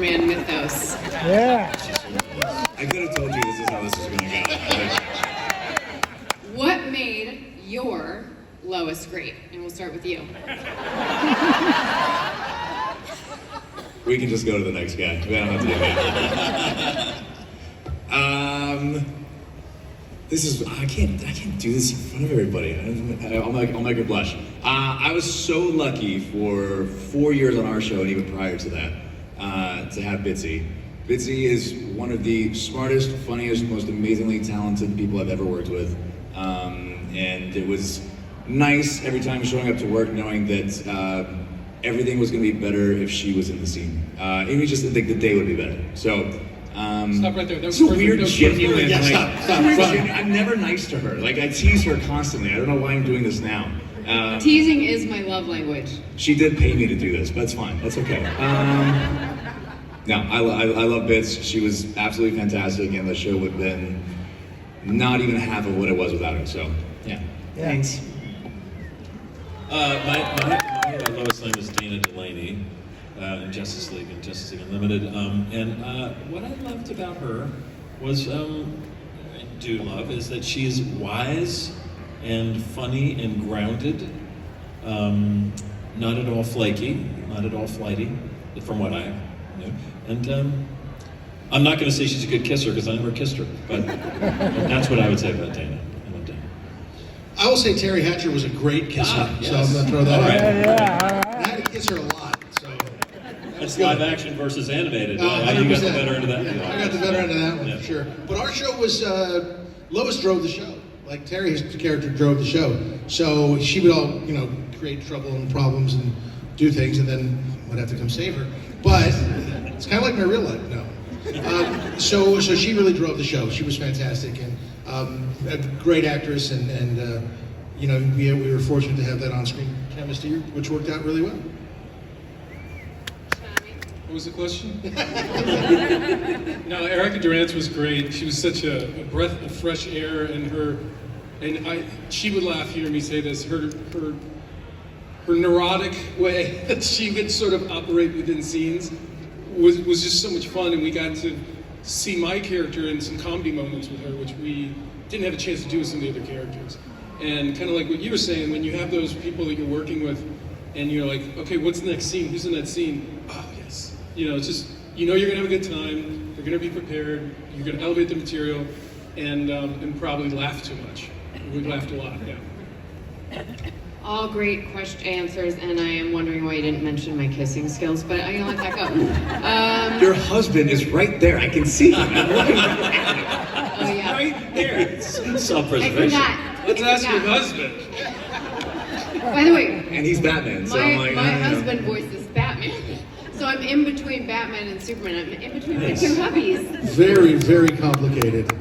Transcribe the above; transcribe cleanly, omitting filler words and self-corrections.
Superman mythos. Yeah. I could have told you this is how this was going to go. What made your Lois great? And we'll start with you. We can just go to the next guy. We don't have to do that. This is, I can't do this in front of everybody. I'll make her blush. I was so lucky for 4 years on our show, and even prior to that, to have Bitsy. Bitsy is one of the smartest, funniest, most amazingly talented people I've ever worked with. And it was nice every time showing up to work knowing that everything was going to be better if she was in the scene. Even just think the day would be better. So, stop right there. That was it's a weird, genuine. Yeah, like, stop. I'm never nice to her. Like, I tease her constantly. I don't know why I'm doing this now. Teasing is my love language. She did pay me to do this, but it's fine. That's okay. No, I love Bits. She was absolutely fantastic, and the show would have been not even half of what it was without her. So, yeah. Thanks. My Lois name is Dana Delaney in Justice League and Justice League Unlimited. And what I loved about her was, is that she's wise and funny and grounded, not at all flaky, not at all flighty, from what I knew. And I'm not going to say she's a good kisser because I never kissed her, but that's what I would say about Dana. I love Dana. I will say Terry Hatcher was a great kisser, Yes. so I'm going to throw that All right. out. Yeah. I had to kiss her a lot, so. It's live action versus animated. 100%. You got the better end of that. Yeah, I got the better end of that one, Yeah. for sure. But our show was, Lois drove the show. Like Terry's character drove the show. So she would all, create trouble and problems and do things, and then would have to come save her. But it's kind of like my real life, no. So she really drove the show. She was fantastic, and a great actress, and we were fortunate to have that on-screen chemistry, which worked out really well. What was the question? No, Erica Durance was great. She was such a breath of fresh air, and she would laugh hearing me say this. Her neurotic way that she would sort of operate within scenes was just so much fun, and we got to see my character in some comedy moments with her, which we didn't have a chance to do with some of the other characters. And kind of like what you were saying, when you have those people that you're working with, and you're like, okay, what's the next scene? Who's in that scene? Oh, yes. It's just, you're gonna have a good time, you're gonna be prepared, you're gonna elevate the material, and probably laugh too much. We laughed a lot, yeah. All great answers, and I am wondering why you didn't mention my kissing skills, but I'm gonna let that go. Your husband is right there. I can see him. I'm looking right at him. Oh yeah. Right there. I Self-preservation. forgot. Let's I ask your forgot. husband. By the way, And he's Batman, so I'm like, my I don't know. husband voices Batman. So I'm in between Batman and Superman. I'm in between my two hubbies. Very, very complicated.